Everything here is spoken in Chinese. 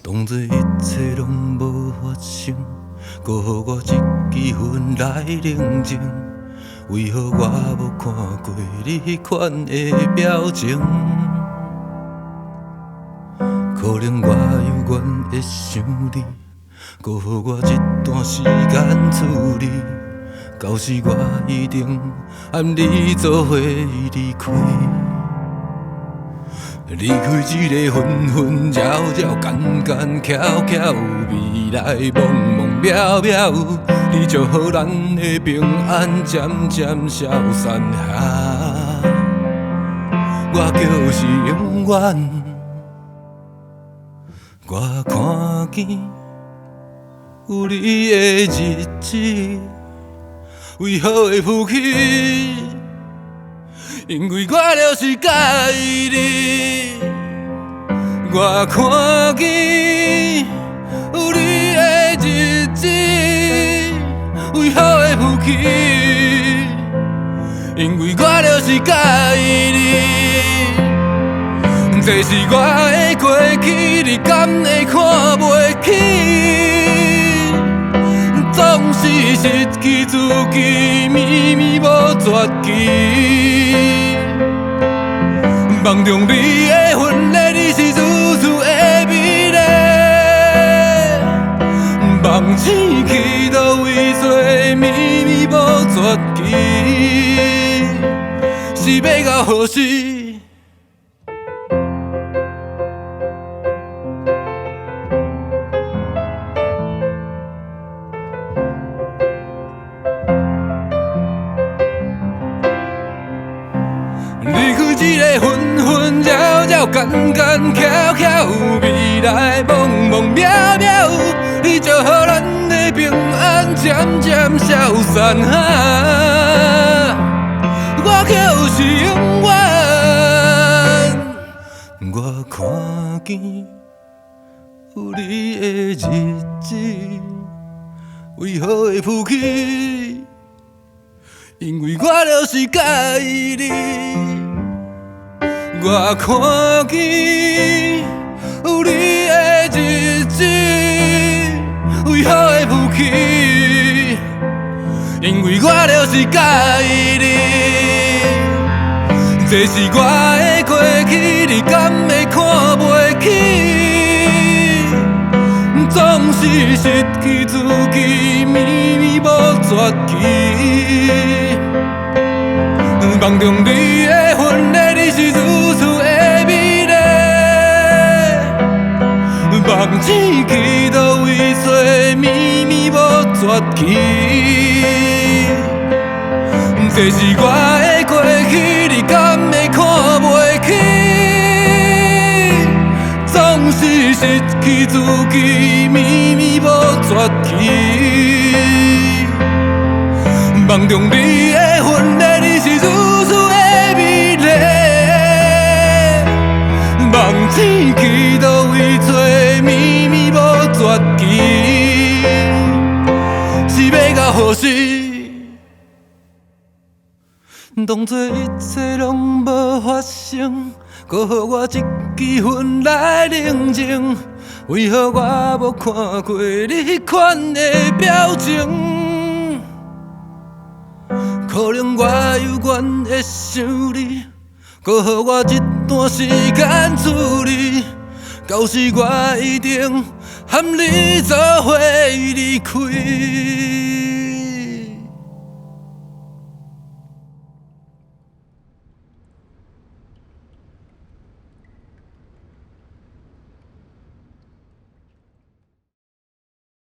当作一切拢无发生，搁予我一支烟来冷静。为何我无看过你迄款的表情？可能我犹原会想你，搁予我一段时间处理。到时我一定和你做伙离开。离开这个分分扰扰、间间巧巧，未来茫茫渺渺，你就予咱的平安渐渐消散下。我就是永远，我看见有你的日子，为何会浮起？因为我就是介意你，我看见有你的日子，为何会浮起？因为我就是介意你，这是我的过去，你敢会看袂起？总是失去自己，秘密无绝期。梦中你的婚礼，你是如此的美丽。梦醒去倒位做，秘密无绝期。是要到何时？离开这个纷纷扰扰、间间巧巧，未来茫茫渺渺，你就予咱的平安渐渐消散下。我就是永远，我看见有你的日子，为何会浮起？因为我就是介意你，我看见有你的日子，为何会浮起？因为我就是介意你，这是我的过去，你敢会看袂起？总是失去自己，秘密无绝期。梦中你的婚礼，你是如此的美丽。梦醒去倒位做，秘密无绝期。这是我的过去，你敢会看袂起？总是失去自己，秘密无绝期。梦中你的婚礼，你是如此的美丽。梦醒去倒位做，秘密无绝期。是要到何时？当作一切拢无发生，搁予我一支烟来冷静。为何我无看过你迄款的表情？可能我犹原会想你，搁予我一段时间处理。到时我一定和你做伙离开。